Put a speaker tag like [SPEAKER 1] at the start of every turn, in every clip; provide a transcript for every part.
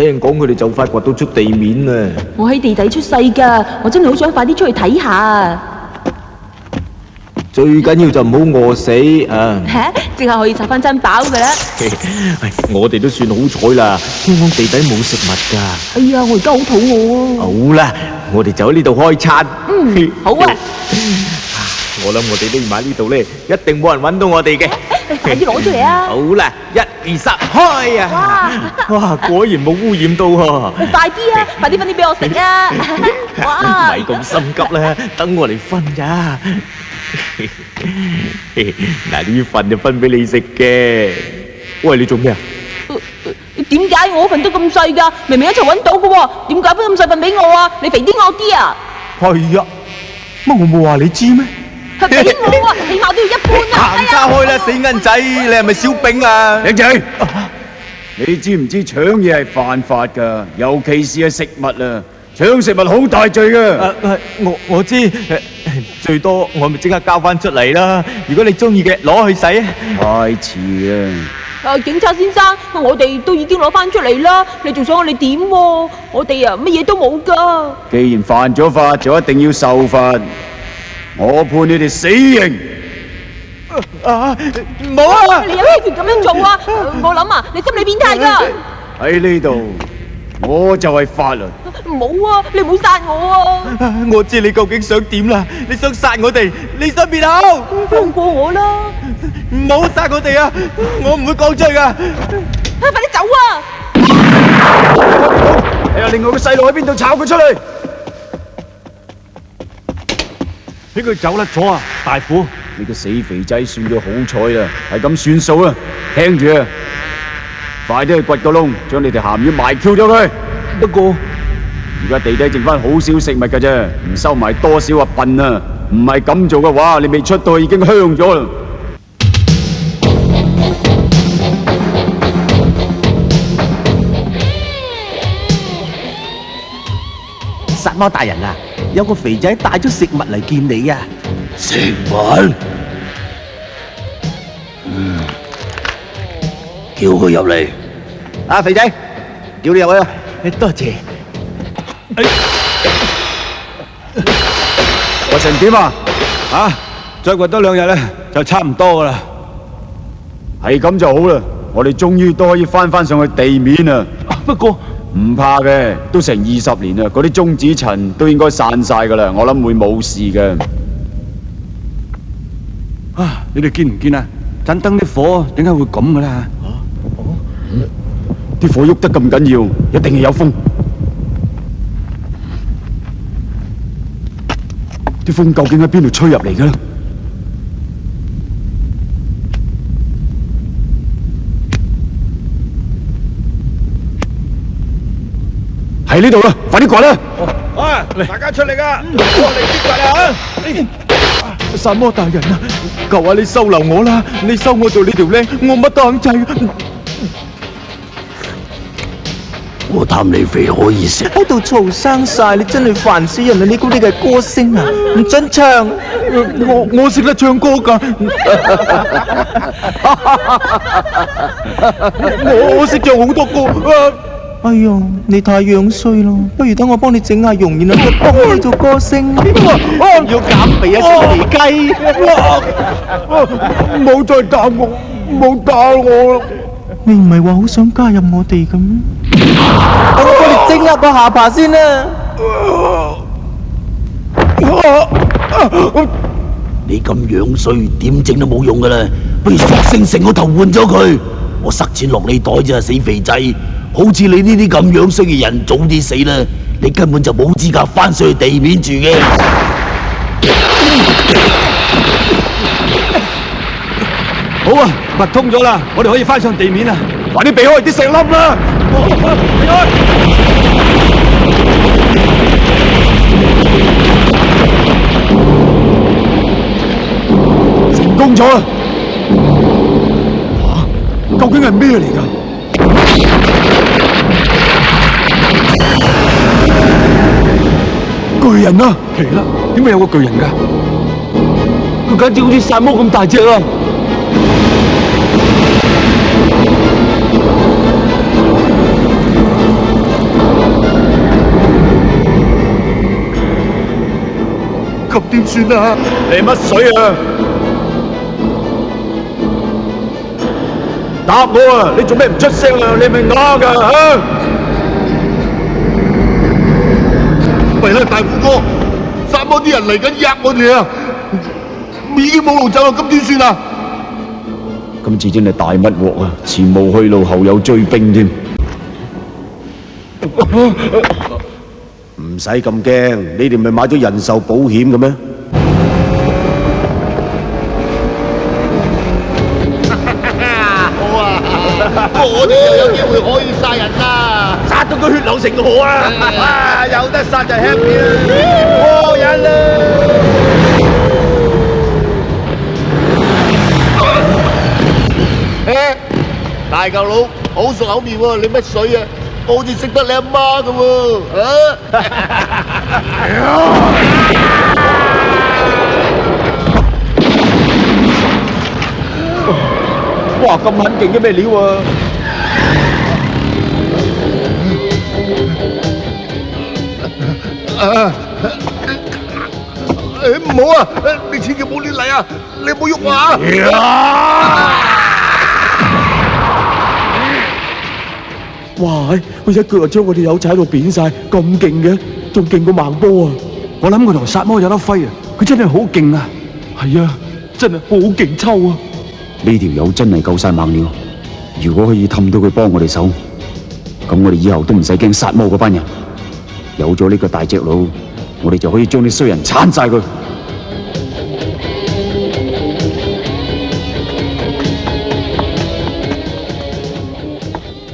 [SPEAKER 1] 聽講佢哋就快掘到出地面啦。
[SPEAKER 2] 我喺地底出世㗎，我真係好想快啲出去睇下。
[SPEAKER 1] 最緊要就唔好餓死啊！
[SPEAKER 2] 即刻可以拆翻餐飽㗎啦。
[SPEAKER 1] 我哋都算好彩啦，聽講地底冇食物㗎。
[SPEAKER 2] 哎呀，我而家好肚餓啊！
[SPEAKER 1] 好啦，我哋就喺呢度開餐。
[SPEAKER 2] 好啊！
[SPEAKER 1] 我諗我哋匿埋呢度咧，一定冇人揾到我哋嘅。
[SPEAKER 2] 快啲攞出嚟啊！
[SPEAKER 1] 好啦，1、2、3，開啊！哇，果然冇污染到喎。
[SPEAKER 2] 快啲啊！快啲分啲俾我食啊！哇！
[SPEAKER 1] 唔係咁心急啦，等我嚟分咋。嗱，呢份就分俾你食嘅。喂，你做咩啊？
[SPEAKER 2] 點解我份都咁細㗎？明明一齊揾到嘅喎，點解分咁細份俾我啊？你肥啲我啲啊？
[SPEAKER 1] 係啊，乜我冇話你知咩？
[SPEAKER 2] 係俾我啊，起碼都要一半啊！
[SPEAKER 1] 行叉開啦，死蚊仔！你係咪小丙啊？
[SPEAKER 3] 靚仔，你知唔知搶嘢係犯法㗎？尤其是係食物啊！搶食物好大罪㗎。
[SPEAKER 1] 我知，最多我咪即刻交翻出嚟啦。如果你中意嘅，攞去洗啊！
[SPEAKER 3] 太遲啦！
[SPEAKER 2] 警察先生，我哋都已經攞翻出嚟啦，你仲想我哋點喎？我哋啊乜嘢都冇㗎。
[SPEAKER 3] 既然犯咗法，就一定要受罰。我判你哋死刑。
[SPEAKER 1] 唔好啊！
[SPEAKER 2] 你有咩權咁樣做啊？我諗啊，你心理變態㗎。
[SPEAKER 3] 喺呢度，我就係法律。
[SPEAKER 2] 唔好啊！你唔好殺我啊！
[SPEAKER 1] 我知你究竟想點啦！你想殺我哋，你想滅口？
[SPEAKER 2] 放過我啦！
[SPEAKER 1] 唔好殺我哋啊！我唔會講出去噶。
[SPEAKER 2] 快啲走啊！
[SPEAKER 3] 睇下另外個細路喺邊度，炒佢出嚟！
[SPEAKER 4] 俾佢走甩咗啊！大虎，
[SPEAKER 3] 你個死肥仔算佢好彩啦，係咁算數啦。聽住啊，快啲去掘個窿，將你條鹹魚埋 Q 咗佢。
[SPEAKER 1] 不過
[SPEAKER 3] 而家地底剩翻好少食物㗎啫，唔收埋多少啊笨啊！唔係咁做嘅話，你未出到去已經香咗啦。
[SPEAKER 5] 殺貓大人啊，有個肥仔帶咗食物嚟見你啊！
[SPEAKER 6] 食物？叫佢入嚟。
[SPEAKER 5] 啊，肥仔，叫你入去啊！多謝。
[SPEAKER 3] 掘成點啊？
[SPEAKER 4] 再掘多2日咧，就差唔多噶啦。
[SPEAKER 3] 係咁就好啦，我哋終於都可以翻上去地面啦。
[SPEAKER 1] 不過
[SPEAKER 3] 唔怕嘅，都成20年啦，嗰啲中子塵都應該散晒噶啦，我諗會冇事嘅。
[SPEAKER 4] 你哋見唔見啊？盞燈啲火點解會咁噶啦？
[SPEAKER 3] 啲火喐得咁緊要，一定係有風。啲風究竟喺邊度吹入嚟嘅咧？喺呢度啦，快啲掘啦！
[SPEAKER 4] 大家出嚟噶，我嚟啲掘啊！
[SPEAKER 1] 殺魔大人啊，求下你收留我啦！你收我做你條僆，我乜都肯制。
[SPEAKER 6] 我貪你肥可以食。
[SPEAKER 5] 喺度嘈生晒，你真係煩死人啊！你估你係歌星啊？唔准唱！
[SPEAKER 1] 我識得唱歌㗎，我識唱好多歌。
[SPEAKER 5] 哎呀，你太樣衰咯！不如等我幫你整下容，然後再幫你做歌星。要減肥啊，小肥雞！
[SPEAKER 1] 唔好再打我，唔好打我！
[SPEAKER 5] 你唔係話好想加入我哋嘅咩？等我幫你整下個下巴先啦。
[SPEAKER 6] 你咁樣衰，點整都冇用噶啦，不如索性成個頭換咗佢。我塞錢落你袋啫，死肥仔！好似你呢啲咁樣衰嘅人，早啲死啦！你根本就冇資格翻上去地面住嘅。
[SPEAKER 4] 好啊，掘通咗啦，我哋可以翻上地面啦！
[SPEAKER 3] 快啲避開啲石粒啦！
[SPEAKER 4] 避開！
[SPEAKER 3] 成功咗啦！究竟係咩嚟㗎？巨人啊！
[SPEAKER 4] 奇啦，點解有個巨人㗎？
[SPEAKER 1] 佢簡直好似殺魔咁大隻啊！
[SPEAKER 7] 咁點算啊？
[SPEAKER 3] 你乜水啊？答我啊！你做咩唔出聲啊？你係咪啞㗎嚇？
[SPEAKER 7] 喂啦，大虎哥，薩摩啲人嚟緊壓我哋啊！已經冇路走啦，咁點算啊？
[SPEAKER 3] 今次真係大乜鑊啊！前無去路，後有追兵添。
[SPEAKER 7] 唔使咁驚，你哋咪買咗人壽保險嘅咩？好啊！我哋又有機會可以殺人啦！殺到佢血流成河啊！有得殺就 happy 啦，過癮啦！大嚿佬好熟口面喎，你乜水啊？我好似識得你阿媽咁喎，
[SPEAKER 3] 哇！咁狠勁嘅咩料啊？
[SPEAKER 7] 唔好啊！你千祈唔好亂嚟啊！你唔好喐我啊！
[SPEAKER 5] 哇！佢一腳就將我哋友仔喺度扁晒，咁勁嘅，仲勁過孟波啊！
[SPEAKER 3] 我諗佢同薩摩有得揮啊！佢真係好勁啊！
[SPEAKER 5] 係啊，真係好勁抽啊！
[SPEAKER 3] 呢條友真係夠晒猛料。如果可以氹到佢幫我哋手，咁我哋以後都唔使驚薩摩嗰班人。有咗呢個大隻佬，我哋就可以將啲衰人鏟晒佢。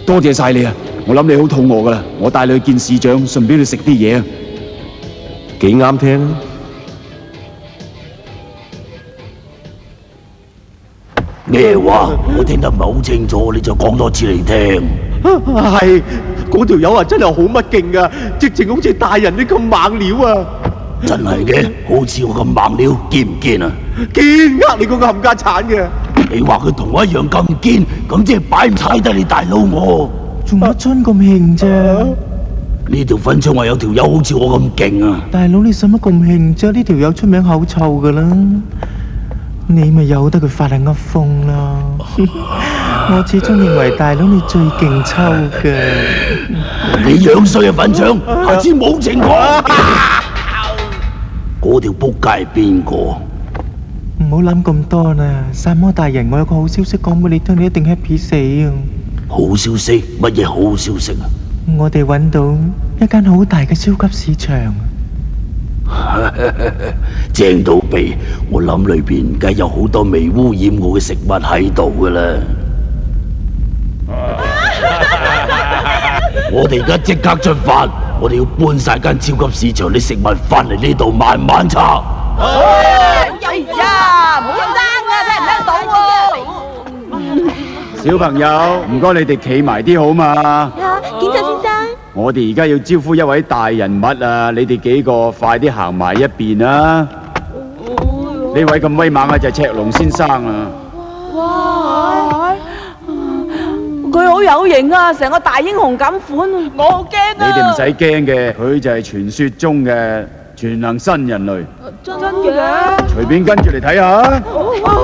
[SPEAKER 3] 多謝晒你啊！我諗你好肚餓噶啦，我帶你去見市長，順便去食啲嘢啊！
[SPEAKER 5] 幾啱聽啊！
[SPEAKER 6] 咩話？我聽得唔係好清楚，你就講多次嚟聽。
[SPEAKER 5] 係嗰條友啊，真係好乜勁噶，直情好似大人啲咁猛料啊！
[SPEAKER 6] 真係嘅，好似我咁猛料，堅唔堅啊？
[SPEAKER 5] 堅呃你嗰個冚家鏟嘅！
[SPEAKER 6] 你話佢同我一樣咁堅，咁即係擺唔踩低你大佬我。
[SPEAKER 5] 仲乜春咁興啫？
[SPEAKER 6] 呢條粉腸話有條友好似我咁勁啊！
[SPEAKER 5] 大佬你使乜咁興啫？呢條友出名口臭噶啦，你咪由得佢發下噏風啦。我始終認為大佬你最勁抽嘅。
[SPEAKER 6] 你樣衰啊粉腸，下次冇情況。嗰條仆街係邊個？
[SPEAKER 5] 唔好諗咁多啦，薩摩大人，我有個好消息講俾你聽，你一定 happy 死啊！
[SPEAKER 6] 好消息？乜嘢好消息啊？
[SPEAKER 5] 我哋揾到一間好大嘅超級市場，
[SPEAKER 6] 正到痹！我諗裏邊梗有好多未污染過嘅食物喺度噶啦。我哋而家即刻出發，我哋要搬晒間超級市場啲食物翻嚟呢度慢慢拆。
[SPEAKER 2] 哎呀，唔好爭啊，聽唔聽到喎？
[SPEAKER 3] 小朋友，唔該你哋企埋啲好嘛？
[SPEAKER 2] 檢察先生，
[SPEAKER 3] 我哋而家要招呼一位大人物啊！你哋幾個快啲行埋一邊啦！呢位咁威猛嘅就係赤龍先生啊！
[SPEAKER 2] 哇！佢好有型啊，成個大英雄咁款，我好驚啊！
[SPEAKER 3] 你哋唔使驚嘅，佢就係傳說中嘅全能新人類。
[SPEAKER 2] 真嘅？
[SPEAKER 3] 隨便跟住嚟睇下。
[SPEAKER 2] 好啊！